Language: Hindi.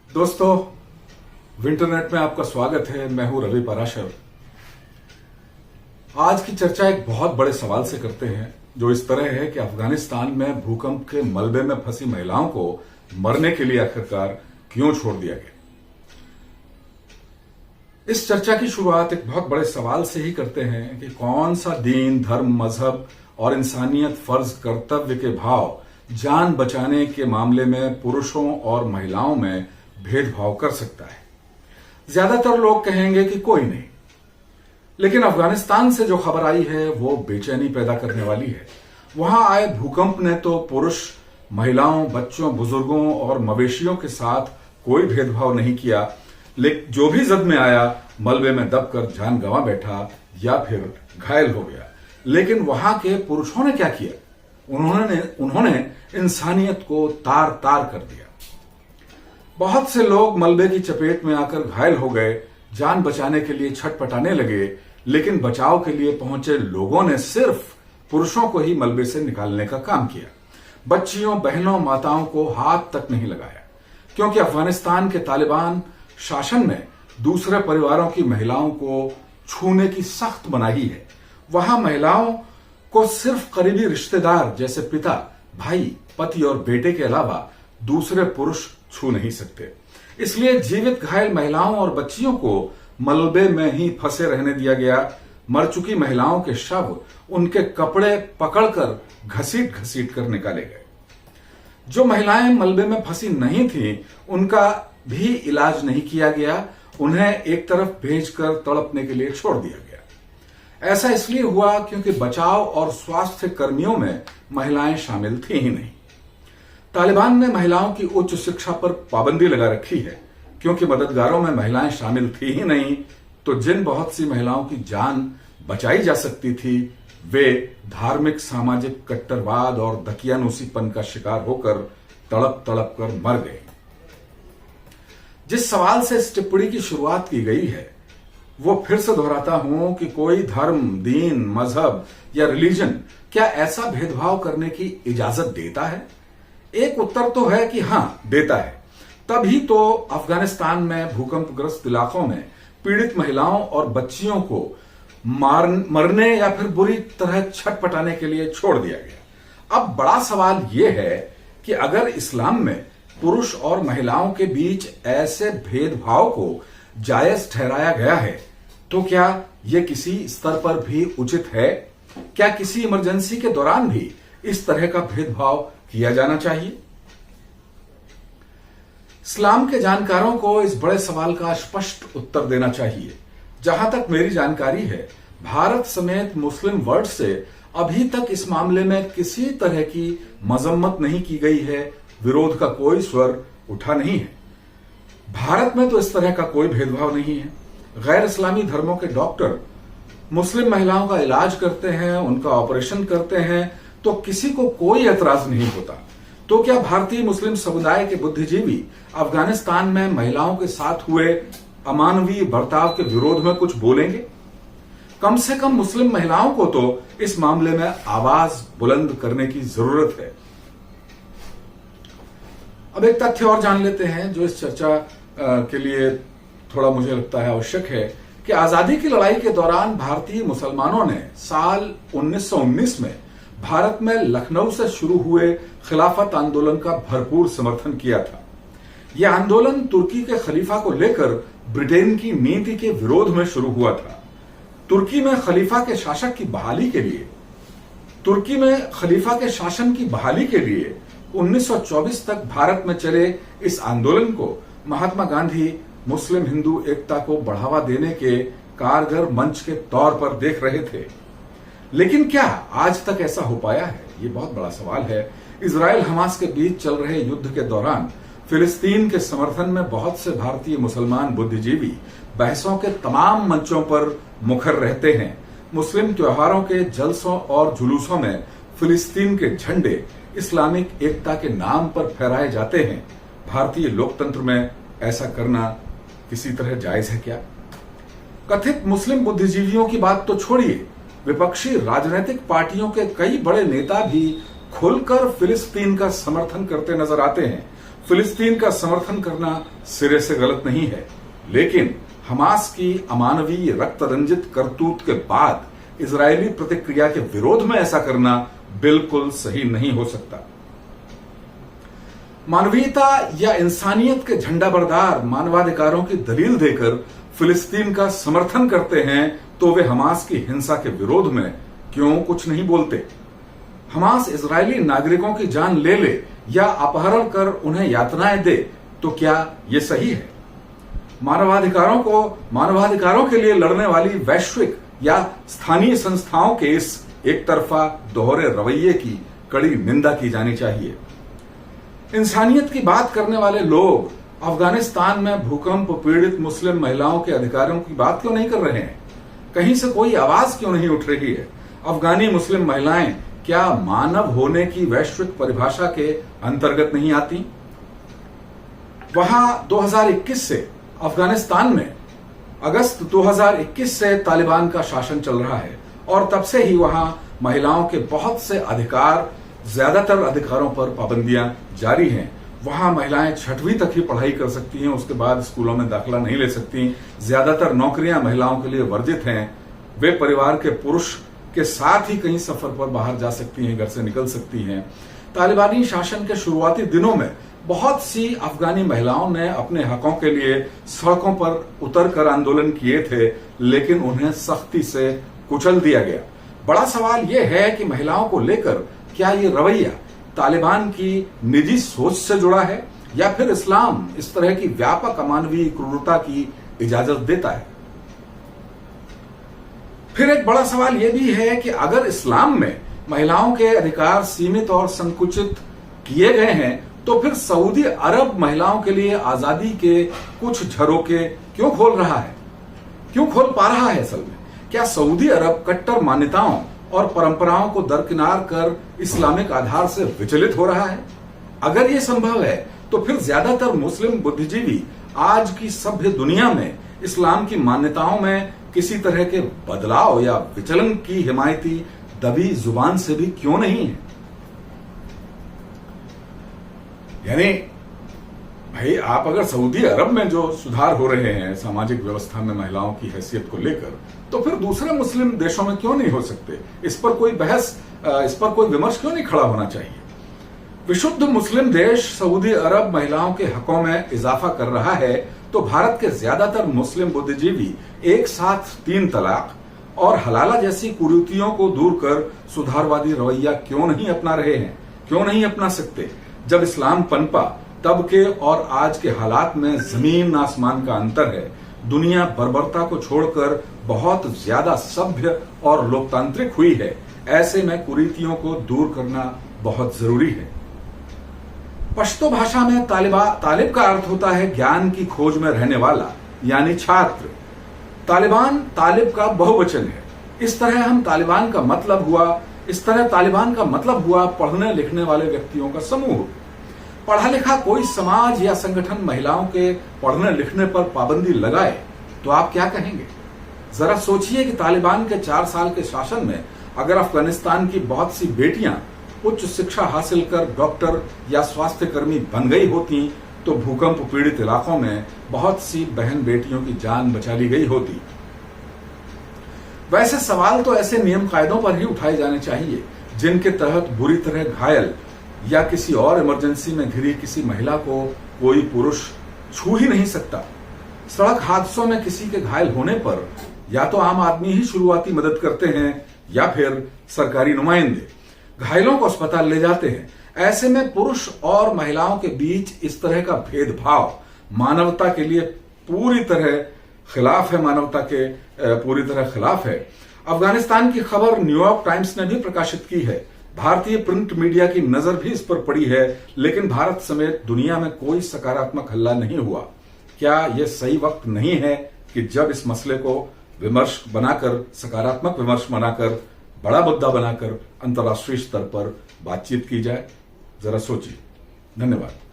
दोस्तों, विंटरनेट में आपका स्वागत है। मैं हूं रवि पराशर। आज की चर्चा एक बहुत बड़े सवाल से करते हैं, जो इस तरह है कि अफगानिस्तान में भूकंप के मलबे में फंसी महिलाओं को मरने के लिए आखिरकार क्यों छोड़ दिया गया। इस चर्चा की शुरुआत एक बहुत बड़े सवाल से ही करते हैं कि कौन सा दीन, धर्म, मजहब और इंसानियत फर्ज, कर्तव्य के भाव जान बचाने के मामले में पुरुषों और महिलाओं में भेदभाव कर सकता है। ज्यादातर लोग कहेंगे कि कोई नहीं, लेकिन अफगानिस्तान से जो खबर आई है वो बेचैनी पैदा करने वाली है। वहां आए भूकंप ने तो पुरुष, महिलाओं, बच्चों, बुजुर्गों और मवेशियों के साथ कोई भेदभाव नहीं किया, लेकिन जो भी जद में आया मलबे में दबकर जान गंवा बैठा या फिर घायल हो गया। लेकिन वहां के पुरुषों ने क्या किया? उन्होंने इंसानियत को तार तार कर दिया। बहुत से लोग मलबे की चपेट में आकर घायल हो गए, जान बचाने के लिए छटपटाने लगे, लेकिन बचाव के लिए पहुंचे लोगों ने सिर्फ पुरुषों को ही मलबे से निकालने का काम किया। बच्चियों, बहनों, माताओं को हाथ तक नहीं लगाया, क्योंकि अफगानिस्तान के तालिबान शासन में दूसरे परिवारों की महिलाओं को छूने की सख्त मनाही है। वहां महिलाओं को सिर्फ करीबी रिश्तेदार जैसे पिता, भाई, पति और बेटे के अलावा दूसरे पुरुष छू नहीं सकते। इसलिए जीवित घायल महिलाओं और बच्चियों को मलबे में ही फंसे रहने दिया गया। मर चुकी महिलाओं के शव उनके कपड़े पकड़कर घसीट घसीट कर निकाले गए। जो महिलाएं मलबे में फंसी नहीं थीं, उनका भी इलाज नहीं किया गया। उन्हें एक तरफ भेजकर तड़पने के लिए छोड़ दिया गया। ऐसा इसलिए हुआ क्योंकि बचाव और स्वास्थ्य कर्मियों में महिलाएं शामिल थी ही नहीं। तालिबान ने महिलाओं की उच्च शिक्षा पर पाबंदी लगा रखी है, क्योंकि मददगारों में महिलाएं शामिल थी ही नहीं, तो जिन बहुत सी महिलाओं की जान बचाई जा सकती थी, वे धार्मिक, सामाजिक कट्टरवाद और दकियानूसीपन का शिकार होकर तड़प तड़प कर मर गए। जिस सवाल से इस टिप्पणी की शुरुआत की गई है, वो फिर से दोहराता हूं कि कोई धर्म, दीन, मजहब या रिलीजन क्या ऐसा भेदभाव करने की इजाजत देता है? एक उत्तर तो है कि हां, देता है। तभी तो अफगानिस्तान में भूकंपग्रस्त इलाकों में पीड़ित महिलाओं और बच्चियों को मरने या फिर बुरी तरह छटपटाने के लिए छोड़ दिया गया। अब बड़ा सवाल यह है कि अगर इस्लाम में पुरुष और महिलाओं के बीच ऐसे भेदभाव को जायज ठहराया गया है, तो क्या यह किसी स्तर पर भी उचित है? क्या किसी इमरजेंसी के दौरान भी इस तरह का भेदभाव किया जाना चाहिए? इस्लाम के जानकारों को इस बड़े सवाल का स्पष्ट उत्तर देना चाहिए। जहां तक मेरी जानकारी है, भारत समेत मुस्लिम वर्ल्ड से अभी तक इस मामले में किसी तरह की मजम्मत नहीं की गई है, विरोध का कोई स्वर उठा नहीं है। भारत में तो इस तरह का कोई भेदभाव नहीं है। गैर इस्लामी धर्मों के डॉक्टर मुस्लिम महिलाओं का इलाज करते हैं, उनका ऑपरेशन करते हैं, तो किसी को कोई एतराज नहीं होता। तो क्या भारतीय मुस्लिम समुदाय के बुद्धिजीवी अफगानिस्तान में महिलाओं के साथ हुए अमानवीय बर्ताव के विरोध में कुछ बोलेंगे? कम से कम मुस्लिम महिलाओं को तो इस मामले में आवाज बुलंद करने की जरूरत है। अब एक तथ्य और जान लेते हैं, जो इस चर्चा के लिए थोड़ा मुझे लगता है आवश्यक है, कि आजादी की लड़ाई के दौरान भारतीय मुसलमानों ने साल 1919 में भारत में लखनऊ से शुरू हुए खिलाफत आंदोलन का भरपूर समर्थन किया था। यह आंदोलन तुर्की के खलीफा को लेकर ब्रिटेन की नीति के विरोध में शुरू हुआ था। तुर्की में खलीफा के शासन की बहाली के लिए 1924 तक भारत में चले इस आंदोलन को महात्मा गांधी मुस्लिम हिंदू एकता को बढ़ावा देने के कारगर मंच के तौर पर देख रहे थे। लेकिन क्या आज तक ऐसा हो पाया है? ये बहुत बड़ा सवाल है। इजराइल हमास के बीच चल रहे युद्ध के दौरान फिलिस्तीन के समर्थन में बहुत से भारतीय मुसलमान बुद्धिजीवी बहसों के तमाम मंचों पर मुखर रहते हैं। मुस्लिम त्योहारों के जलसों और जुलूसों में फिलिस्तीन के झंडे इस्लामिक एकता के नाम पर फहराए जाते हैं। भारतीय लोकतंत्र में ऐसा करना किसी तरह जायज है क्या? कथित मुस्लिम बुद्धिजीवियों की बात तो छोड़िए, विपक्षी राजनीतिक पार्टियों के कई बड़े नेता भी खुलकर फिलिस्तीन का समर्थन करते नजर आते हैं। फिलिस्तीन का समर्थन करना सिरे से गलत नहीं है, लेकिन हमास की अमानवीय रक्त रंजित करतूत के बाद इजरायली प्रतिक्रिया के विरोध में ऐसा करना बिल्कुल सही नहीं हो सकता। मानवीयता या इंसानियत के झंडा बरदार मानवाधिकारों की दलील देकर फिलिस्तीन का समर्थन करते हैं तो वे हमास की हिंसा के विरोध में क्यों कुछ नहीं बोलते? हमास इजरायली नागरिकों की जान ले ले या अपहरण कर उन्हें यातनाएं दे तो क्या यह सही है? मानवाधिकारों के लिए लड़ने वाली वैश्विक या स्थानीय संस्थाओं के इस एक तरफा दोहरे रवैये की कड़ी निंदा की जानी चाहिए। इंसानियत की बात करने वाले लोग अफगानिस्तान में भूकंप पीड़ित मुस्लिम महिलाओं के अधिकारों की बात क्यों नहीं कर रहे हैं? कहीं से कोई आवाज क्यों नहीं उठ रही है? अफगानी मुस्लिम महिलाएं क्या मानव होने की वैश्विक परिभाषा के अंतर्गत नहीं आती? वहां 2021 से अफगानिस्तान में अगस्त 2021 से तालिबान का शासन चल रहा है और तब से ही वहां महिलाओं के बहुत से अधिकार, ज्यादातर अधिकारों पर पाबंदियां जारी हैं। वहां महिलाएं 6वीं तक ही पढ़ाई कर सकती हैं, उसके बाद स्कूलों में दाखिला नहीं ले सकती। ज्यादातर नौकरियां महिलाओं के लिए वर्जित हैं। वे परिवार के पुरुष के साथ ही कहीं सफर पर बाहर जा सकती हैं, घर से निकल सकती हैं। तालिबानी शासन के शुरुआती दिनों में बहुत सी अफगानी महिलाओं ने अपने हकों के लिए सड़कों पर उतरकर आंदोलन किए थे, लेकिन उन्हें सख्ती से कुचल दिया गया। बड़ा सवाल यह है कि महिलाओं को लेकर क्या ये रवैया तालिबान की निजी सोच से जुड़ा है या फिर इस्लाम इस तरह की व्यापक अमानवीय क्रूरता की इजाजत देता है? फिर एक बड़ा सवाल यह भी है कि अगर इस्लाम में महिलाओं के अधिकार सीमित और संकुचित किए गए हैं तो फिर सऊदी अरब महिलाओं के लिए आजादी के कुछ झरोखे क्यों खोल रहा है, क्यों खोल पा रहा है? असल में क्या सऊदी अरब कट्टर मान्यताओं और परंपराओं को दरकिनार कर इस्लामिक आधार से विचलित हो रहा है? अगर यह संभव है तो फिर ज्यादातर मुस्लिम बुद्धिजीवी आज की सभ्य दुनिया में इस्लाम की मान्यताओं में किसी तरह के बदलाव या विचलन की हिमायती दबी जुबान से भी क्यों नहीं है? यानी भाई, आप अगर सऊदी अरब में जो सुधार हो रहे हैं सामाजिक व्यवस्था में महिलाओं की हैसियत को लेकर, तो फिर दूसरे मुस्लिम देशों में क्यों नहीं हो सकते? इस पर कोई बहस, इस पर कोई विमर्श क्यों नहीं खड़ा होना चाहिए? विशुद्ध मुस्लिम देश सऊदी अरब महिलाओं के हकों में इजाफा कर रहा है तो भारत के ज्यादातर मुस्लिम बुद्धिजीवी एक साथ 3 तलाक और हलाला जैसी कुरीतियों को दूर कर सुधारवादी रवैया क्यों नहीं अपना रहे हैं, क्यों नहीं अपना सकते? जब इस्लाम पनपा तब के और आज के हालात में जमीन आसमान का अंतर है। दुनिया बर्बरता को छोड़कर बहुत ज्यादा सभ्य और लोकतांत्रिक हुई है। ऐसे में कुरीतियों को दूर करना बहुत जरूरी है। पश्तो भाषा में तालिब का अर्थ होता है ज्ञान की खोज में रहने वाला, यानी छात्र। तालिबान तालिब का बहुवचन है। इस तरह तालिबान का मतलब हुआ पढ़ने लिखने वाले व्यक्तियों का समूह। पढ़ा लिखा कोई समाज या संगठन महिलाओं के पढ़ने लिखने पर पाबंदी लगाए तो आप क्या कहेंगे? जरा सोचिए कि तालिबान के 4 साल के शासन में अगर अफगानिस्तान की बहुत सी बेटियां उच्च शिक्षा हासिल कर डॉक्टर या स्वास्थ्य कर्मी बन गई होती तो भूकंप पीड़ित इलाकों में बहुत सी बहन बेटियों की जान बचा ली गई होती। वैसे सवाल तो ऐसे नियम कायदों पर ही उठाए जाने चाहिए जिनके तहत बुरी तरह घायल या किसी और इमरजेंसी में घिरी किसी महिला को कोई पुरुष छू ही नहीं सकता। सड़क हादसों में किसी के घायल होने पर या तो आम आदमी ही शुरुआती मदद करते हैं या फिर सरकारी नुमाइंदे घायलों को अस्पताल ले जाते हैं। ऐसे में पुरुष और महिलाओं के बीच इस तरह का भेदभाव मानवता के लिए पूरी तरह खिलाफ है, मानवता के पूरी तरह खिलाफ है। अफगानिस्तान की खबर न्यूयॉर्क टाइम्स ने भी प्रकाशित की है। भारतीय प्रिंट मीडिया की नजर भी इस पर पड़ी है, लेकिन भारत समेत दुनिया में कोई सकारात्मक हल्ला नहीं हुआ। क्या यह सही वक्त नहीं है कि जब इस मसले को विमर्श बनाकर, सकारात्मक विमर्श बनाकर, बड़ा मुद्दा बनाकर अंतर्राष्ट्रीय स्तर पर बातचीत की जाए? जरा सोचिए। धन्यवाद।